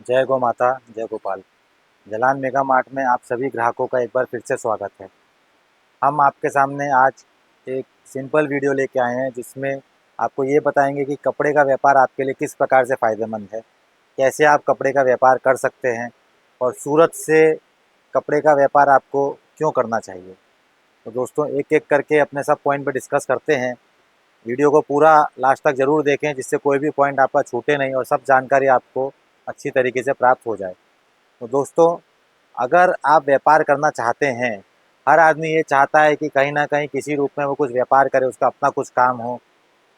जय गौ माता, जय गोपाल। जलान मेगा मार्ट में आप सभी ग्राहकों का एक बार फिर से स्वागत है। हम आपके सामने आज एक सिंपल वीडियो लेके आए हैं जिसमें आपको ये बताएंगे कि कपड़े का व्यापार आपके लिए किस प्रकार से फ़ायदेमंद है, कैसे आप कपड़े का व्यापार कर सकते हैं और सूरत से कपड़े का व्यापार आपको क्यों करना चाहिए। तो दोस्तों, एक एक करके अपने सब पॉइंट पर डिस्कस करते हैं। वीडियो को पूरा लास्ट तक ज़रूर देखें जिससे कोई भी पॉइंट आपका छूटे नहीं और सब जानकारी आपको अच्छी तरीके से प्राप्त हो जाए। तो दोस्तों, अगर आप व्यापार करना चाहते हैं, हर आदमी ये चाहता है कि कहीं ना कहीं किसी रूप में वो कुछ व्यापार करे, उसका अपना कुछ काम हो,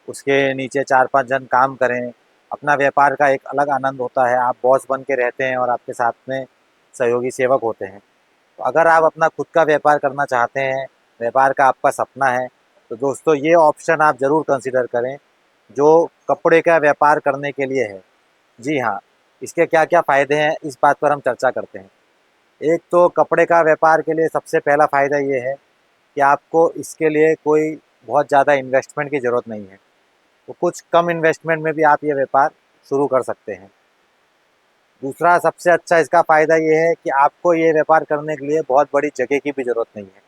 उसके नीचे 4-5 जन काम करें। अपना व्यापार का एक अलग आनंद होता है। आप बॉस बन के रहते हैं और आपके साथ में सहयोगी सेवक होते हैं। तो अगर आप अपना खुद का व्यापार करना चाहते हैं, व्यापार का आपका सपना है, तो दोस्तों ये ऑप्शन आप ज़रूर कंसिडर करें जो कपड़े का व्यापार करने के लिए है। जी हाँ, इसके क्या क्या फ़ायदे हैं इस बात पर हम चर्चा करते हैं। एक तो कपड़े का व्यापार के लिए सबसे पहला फ़ायदा ये है कि आपको इसके लिए कोई बहुत ज़्यादा इन्वेस्टमेंट की ज़रूरत नहीं है। तो कुछ कम इन्वेस्टमेंट में भी आप ये व्यापार शुरू कर सकते हैं। दूसरा सबसे अच्छा इसका फ़ायदा ये है कि आपको ये व्यापार करने के लिए बहुत बड़ी जगह की भी ज़रूरत नहीं है।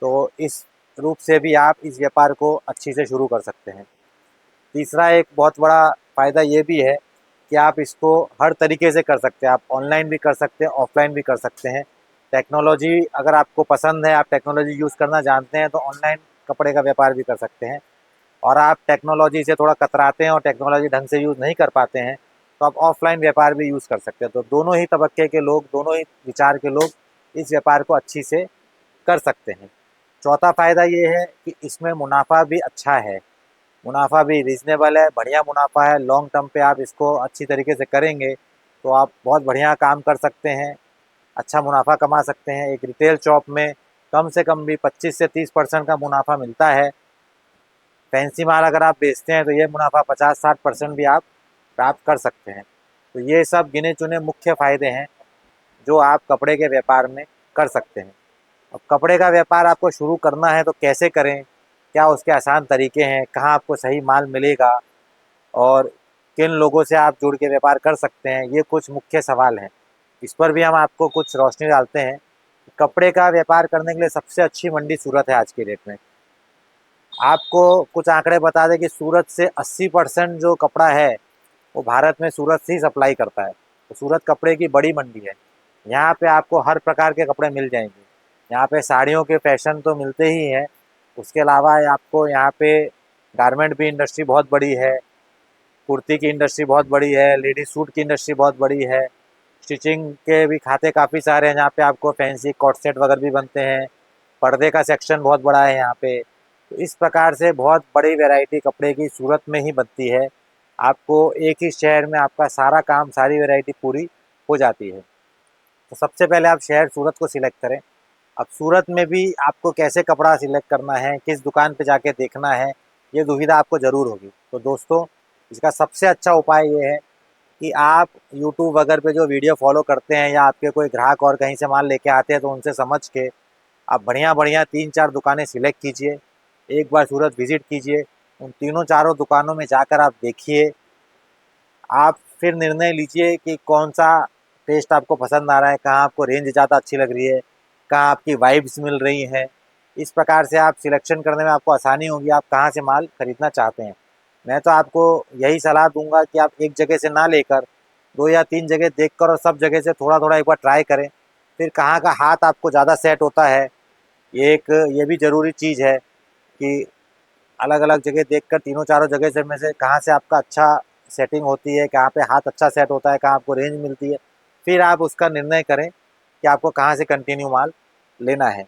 तो इस रूप से भी आप इस व्यापार को अच्छी से शुरू कर सकते हैं। तीसरा एक बहुत बड़ा फ़ायदा ये भी है कि आप इसको हर तरीके से कर सकते हैं। आप ऑनलाइन भी कर सकते हैं, ऑफलाइन भी कर सकते हैं। टेक्नोलॉजी अगर आपको पसंद है, आप टेक्नोलॉजी यूज़ करना जानते हैं, तो ऑनलाइन कपड़े का व्यापार भी कर सकते हैं। और आप टेक्नोलॉजी से थोड़ा कतराते हैं और टेक्नोलॉजी ढंग से यूज़ नहीं कर पाते हैं, तो आप ऑफलाइन व्यापार भी यूज़ कर सकते हैं। तो दोनों ही तबक्के के लोग, दोनों ही विचार के लोग इस व्यापार को अच्छी से कर सकते हैं। चौथा फ़ायदा ये है कि इसमें मुनाफा भी अच्छा है। मुनाफा भी रीज़नेबल है, बढ़िया मुनाफा है। लॉन्ग टर्म पे आप इसको अच्छी तरीके से करेंगे तो आप बहुत बढ़िया काम कर सकते हैं, अच्छा मुनाफा कमा सकते हैं। एक रिटेल शॉप में कम से कम भी 25 से 30% का मुनाफा मिलता है। फैंसी माल अगर आप बेचते हैं तो ये मुनाफा 50-60% भी आप प्राप्त कर सकते हैं। तो ये सब गिने चुने मुख्य फ़ायदे हैं जो आप कपड़े के व्यापार में कर सकते हैं। अब कपड़े का व्यापार आपको शुरू करना है तो कैसे करें, क्या उसके आसान तरीके हैं, कहाँ आपको सही माल मिलेगा और किन लोगों से आप जुड़ के व्यापार कर सकते हैं, ये कुछ मुख्य सवाल हैं। इस पर भी हम आपको कुछ रोशनी डालते हैं। कपड़े का व्यापार करने के लिए सबसे अच्छी मंडी सूरत है आज की डेट में। आपको कुछ आंकड़े बता दें कि सूरत से 80% जो कपड़ा है वो भारत में सूरत से ही सप्लाई करता है। तो सूरत कपड़े की बड़ी मंडी है। यहाँ पे आपको हर प्रकार के कपड़े मिल जाएंगे। यहाँ पे साड़ियों के फैशन तो मिलते ही हैं, उसके अलावा आपको यहाँ पे गारमेंट भी इंडस्ट्री बहुत बड़ी है, कुर्ती की इंडस्ट्री बहुत बड़ी है, लेडीज सूट की इंडस्ट्री बहुत बड़ी है, स्टिचिंग के भी खाते काफ़ी सारे हैं जहाँ पे आपको फैंसी कॉट सेट वगैरह भी बनते हैं। पर्दे का सेक्शन बहुत बड़ा है यहाँ पे। तो इस प्रकार से बहुत बड़ी वैरायटी कपड़े की सूरत में ही बनती है। आपको एक ही शहर में आपका सारा काम, सारी वैरायटी पूरी हो जाती है। तो सबसे पहले आप शहर सूरत को सिलेक्ट करें। अब सूरत में भी आपको कैसे कपड़ा सिलेक्ट करना है, किस दुकान पे जाके देखना है, ये दुविधा आपको ज़रूर होगी। तो दोस्तों, इसका सबसे अच्छा उपाय ये है कि आप यूट्यूब वगैरह पे जो वीडियो फॉलो करते हैं या आपके कोई ग्राहक और कहीं से माल लेके आते हैं तो उनसे समझ के आप बढ़िया बढ़िया 3-4 दुकानें सिलेक्ट कीजिए। एक बार सूरत विज़िट कीजिए, उन तीनों चारों दुकानों में जाकर आप देखिए। आप फिर निर्णय लीजिए कि कौन सा टेस्ट आपको पसंद आ रहा है, कहाँ आपको रेंज ज़्यादा अच्छी लग रही है, कहाँ आपकी वाइब्स मिल रही हैं। इस प्रकार से आप सिलेक्शन करने में आपको आसानी होगी, आप कहाँ से माल खरीदना चाहते हैं। मैं तो आपको यही सलाह दूंगा कि आप एक जगह से ना लेकर 2 या 3 जगह देखकर और सब जगह से थोड़ा थोड़ा एक बार ट्राई करें। फिर कहाँ का हाथ आपको ज़्यादा सेट होता है, ये भी ज़रूरी चीज़ है कि अलग अलग जगह देखकर तीनों चारों जगह से में से कहाँ से आपका अच्छा सेटिंग होती है, कहाँ पे हाथ अच्छा सेट होता है, कहाँ आपको रेंज मिलती है। फिर आप उसका निर्णय करें कि आपको कहाँ से कंटिन्यू माल लेना है।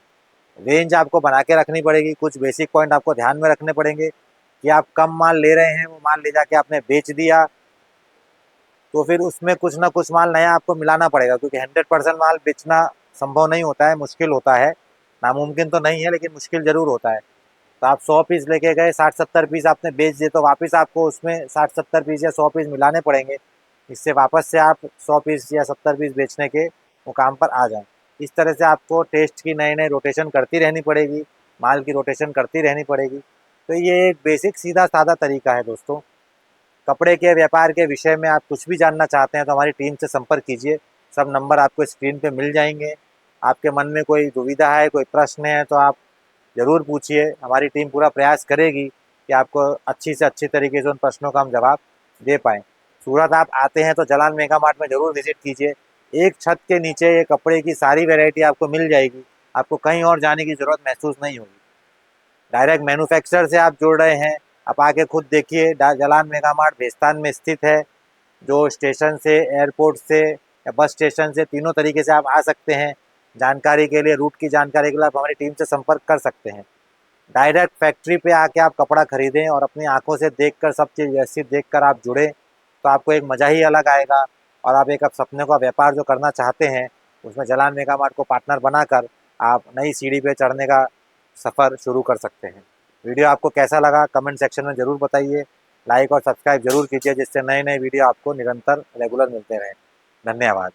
रेंज आपको बना के रखनी पड़ेगी, कुछ बेसिक पॉइंट आपको ध्यान में रखने पड़ेंगे कि आप कम माल ले रहे हैं, वो माल ले जाके आपने बेच दिया तो फिर उसमें कुछ ना कुछ माल नया आपको मिलाना पड़ेगा, क्योंकि 100% माल बेचना संभव नहीं होता है, मुश्किल होता है। नामुमकिन तो नहीं है लेकिन मुश्किल ज़रूर होता है। तो आप 100 पीस लेके गए, 60-70 पीस आपने बेच दिए, तो वापस आपको उसमें 60-70 पीस या 100 पीस मिलाने पड़ेंगे। इससे वापस से आप 100 पीस या 70 पीस बेचने के मुकाम पर आ जाएं। इस तरह से आपको टेस्ट की नए नए रोटेशन करती रहनी पड़ेगी, माल की रोटेशन करती रहनी पड़ेगी। तो ये एक बेसिक सीधा साधा तरीका है दोस्तों। कपड़े के व्यापार के विषय में आप कुछ भी जानना चाहते हैं तो हमारी टीम से संपर्क कीजिए। सब नंबर आपको स्क्रीन पे मिल जाएंगे। आपके मन में कोई दुविधा है, कोई प्रश्न है तो आप ज़रूर पूछिए। हमारी टीम पूरा प्रयास करेगी कि आपको अच्छी से अच्छी तरीके से उन प्रश्नों का हम जवाब दे पाएँ। सूरत आप आते हैं तो जलाल मेगा मार्ट में ज़रूर विजिट कीजिए। एक छत के नीचे ये कपड़े की सारी वैरायटी आपको मिल जाएगी। आपको कहीं और जाने की ज़रूरत महसूस नहीं होगी। डायरेक्ट मैन्युफैक्चरर से आप जुड़ रहे हैं, आप आके खुद देखिए। जलाल मेगा मार्ट भेस्तान में स्थित है, जो स्टेशन से, एयरपोर्ट से या बस स्टेशन से, तीनों तरीके से आप आ सकते हैं। जानकारी के लिए, रूट की जानकारी के लिए आप हमारी टीम से संपर्क कर सकते हैं। डायरेक्ट फैक्ट्री पे आके आप कपड़ा खरीदें और अपनी आंखों से देखकर, सब चीज़ व्यवस्थित देखकर आप जुड़े तो आपको एक मज़ा ही अलग आएगा। और आप एक सपने का व्यापार जो करना चाहते हैं उसमें जलाल मेगा मार्ट को पार्टनर बनाकर आप नई सीढ़ी पे चढ़ने का सफ़र शुरू कर सकते हैं। वीडियो आपको कैसा लगा कमेंट सेक्शन में ज़रूर बताइए। लाइक और सब्सक्राइब जरूर कीजिए जिससे नए नए वीडियो आपको निरंतर रेगुलर मिलते रहें। धन्यवाद।